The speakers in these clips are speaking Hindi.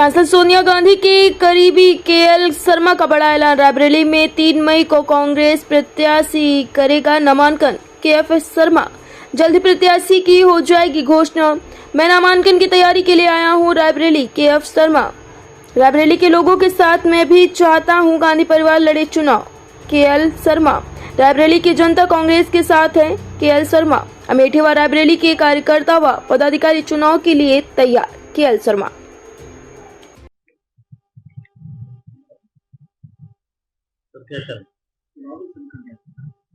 सांसद सोनिया गांधी के करीबी केएल शर्मा का बड़ा ऐलान। रायबरेली में 3 मई को कांग्रेस प्रत्याशी करेगा नामांकन। केएफ शर्मा जल्द ही प्रत्याशी की हो जाएगी घोषणा। मैं नामांकन की तैयारी के लिए आया हूं रायबरेली। केएफ शर्मा। रायबरेली के लोगों के साथ मैं भी चाहता हूं गांधी परिवार लड़े चुनाव। केएल शर्मा। रायबरेली की जनता कांग्रेस के साथ है। केएल शर्मा। अमेठी व रायबरेली के कार्यकर्ता व पदाधिकारी चुनाव के लिए तैयार। केएल शर्मा।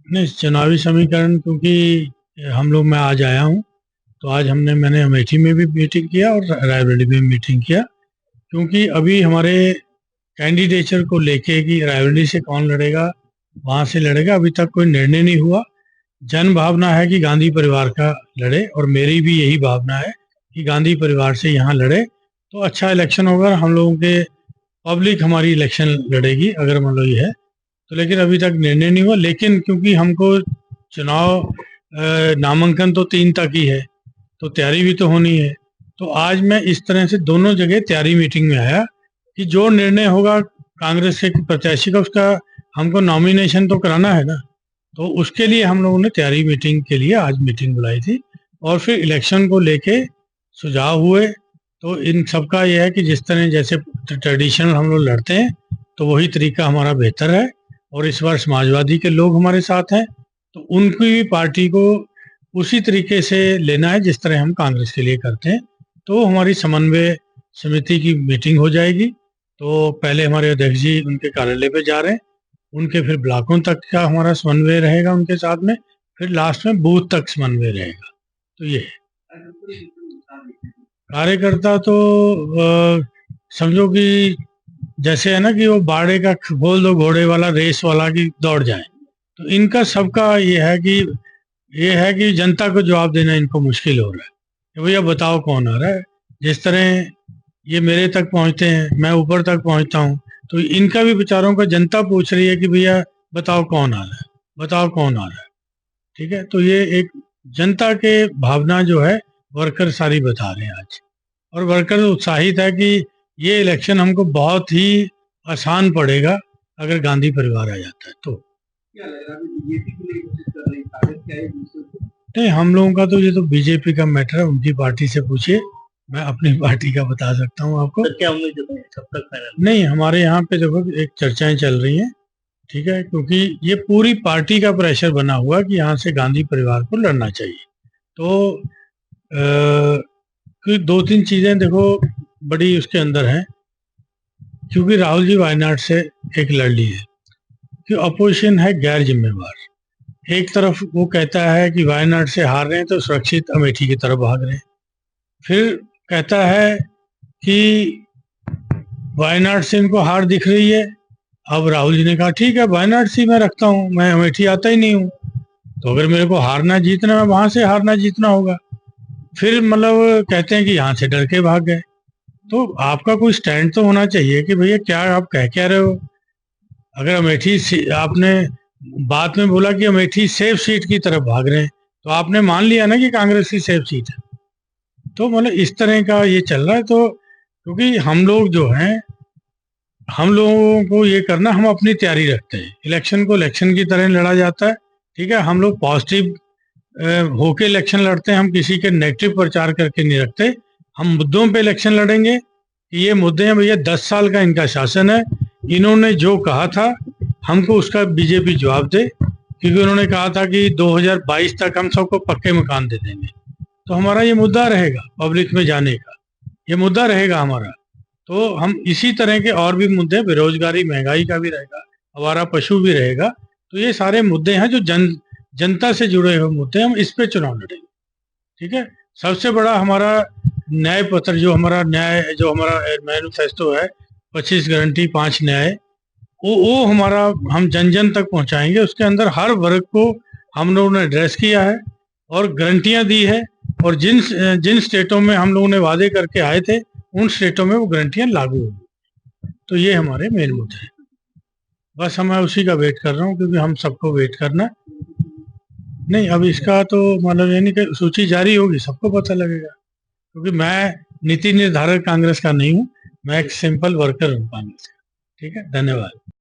नहीं, चुनावी समीकरण क्योंकि हम लोग मैं आज आया हूँ, तो आज मैंने अमेठी में भी मीटिंग किया और रायबरेली में मीटिंग किया, क्योंकि अभी हमारे कैंडिडेचर को लेके कि रायबरेली से कौन लड़ेगा, वहाँ से लड़ेगा, अभी तक कोई निर्णय नहीं हुआ। जन भावना है कि गांधी परिवार का लड़े और मेरी भी यही भावना है कि गांधी परिवार से यहाँ लड़े तो अच्छा इलेक्शन होगा। हम लोगों के पब्लिक हमारी इलेक्शन लड़ेगी अगर मान लो ये है तो, लेकिन अभी तक निर्णय नहीं हुआ। लेकिन क्योंकि हमको चुनाव नामांकन तो 3 तक ही है तो तैयारी भी तो होनी है, तो आज मैं इस तरह से दोनों जगह तैयारी मीटिंग में आया कि जो निर्णय होगा कांग्रेस के प्रत्याशी का, उसका हमको नॉमिनेशन तो कराना है ना, तो उसके लिए हम लोगों ने तैयारी मीटिंग के लिए आज मीटिंग बुलाई थी और फिर इलेक्शन को लेके सुझाव हुए। तो इन सबका यह है कि जिस तरह जैसे ट्रेडिशनल हम लोग लड़ते हैं तो वही तरीका हमारा बेहतर है, और इस बार समाजवादी के लोग हमारे साथ हैं तो उनकी भी पार्टी को उसी तरीके से लेना है जिस तरह हम कांग्रेस के लिए करते हैं। तो हमारी समन्वय समिति की मीटिंग हो जाएगी। तो पहले हमारे अध्यक्ष जी उनके कार्यालय पे जा रहे हैं, उनके फिर ब्लॉकों तक का हमारा समन्वय रहेगा उनके साथ में, फिर लास्ट में बूथ तक समन्वय रहेगा। तो ये है। कार्यकर्ता तो समझो कि जैसे है ना कि वो बाड़े का बोल दो घोड़े वाला रेस वाला की दौड़ जाए, तो इनका सबका ये है कि जनता को जवाब देना इनको मुश्किल हो रहा है कि भैया बताओ कौन आ रहा है। जिस तरह ये मेरे तक पहुंचते हैं, मैं ऊपर तक पहुंचता हूं, तो इनका भी विचारों का जनता पूछ रही है कि भैया बताओ कौन आ रहा है, बताओ कौन आ रहा है। ठीक है, तो ये एक जनता के भावना जो है वर्कर सारी बता रहे हैं आज, और वर्कर उत्साहित है कि ये इलेक्शन हमको बहुत ही आसान पड़ेगा अगर गांधी परिवार आ जाता है तो। क्या लग रहा है बीजेपी के लिए कोशिश कर रही है, क्या है? नहीं, हम लोगों का तो ये तो बीजेपी का मैटर है, उनकी पार्टी से पूछिए, मैं अपनी पार्टी का बता सकता हूँ आपको। तो क्या उम्मीद है कब तक फाइनल? नहीं, हमारे यहाँ पे देखो एक चर्चाएं चल रही हैं, ठीक है, क्योंकि ये पूरी पार्टी का प्रेशर बना हुआ कि यहाँ से गांधी परिवार को लड़ना चाहिए। तो क्योंकि 2-3 चीजें देखो बड़ी उसके अंदर हैं, क्योंकि राहुल जी वायनाड से एक लड़ ली है कि अपोजिशन है गैर जिम्मेवार। एक तरफ वो कहता है कि वायनाड से हार रहे हैं तो सुरक्षित अमेठी की तरफ भाग रहे हैं, फिर कहता है कि वायनाड से इनको हार दिख रही है। अब राहुल जी ने कहा ठीक है वायनाड से मैं रखता हूँ, मैं अमेठी आता ही नहीं हूँ, तो अगर मेरे को हारना जीतना है वहां से हारना जीतना होगा। फिर मतलब कहते हैं कि यहाँ से डर के भाग गए। तो आपका कोई स्टैंड तो होना चाहिए कि भैया क्या आप कह रहे हो। अगर अमेठी आपने बात में बोला कि अमेठी सेफ सीट की तरफ भाग रहे हैं, तो आपने मान लिया ना कि कांग्रेस की सेफ सीट है। तो मतलब इस तरह का ये चल रहा है। तो क्योंकि हम लोग जो हैं, हम लोगों को ये करना, हम अपनी तैयारी रखते हैं, इलेक्शन को इलेक्शन की तरह लड़ा जाता है। ठीक है, हम लोग पॉजिटिव होके इलेक्शन लड़ते हैं, हम किसी के नेगेटिव प्रचार करके नहीं रखते। हम मुद्दों पे इलेक्शन लड़ेंगे कि ये मुद्दे हैं भैया, 10 साल का इनका शासन है, इन्होंने जो कहा था हमको उसका बीजेपी जवाब दे, क्योंकि उन्होंने कहा था कि 2022 तक हम सबको पक्के मकान दे देंगे। तो हमारा ये मुद्दा रहेगा पब्लिक में जाने का, ये मुद्दा रहेगा हमारा। तो हम इसी तरह के और भी मुद्दे, बेरोजगारी महंगाई का भी रहेगा, आवारा पशु भी रहेगा। तो ये सारे मुद्दे हैं जो जनता से जुड़े हुए मुद्दे, हम इस पे चुनाव लड़ेंगे। ठीक है, सबसे बड़ा हमारा न्याय पत्र जो हमारा मैनिफेस्टो है, 25 गारंटी 5 न्याय, वो हमारा हम जन जन तक पहुंचाएंगे। उसके अंदर हर वर्ग को हम लोगों ने एड्रेस किया है और गारंटियां दी है, और जिन स्टेटों में हम लोगों ने वादे करके आए थे उन स्टेटों में वो गारंटियां लागू होगी। तो ये हमारे मेन मुद्दे हैं। बस मैं उसी का वेट कर रहा हूँ, क्योंकि हम सबको वेट करना नहीं। अब इसका तो मतलब यानी कि सूची जारी होगी सबको पता लगेगा, क्योंकि मैं नीति निर्धारक कांग्रेस का नहीं हूँ, मैं एक सिंपल वर्कर हूँ कांग्रेस का। ठीक है, धन्यवाद।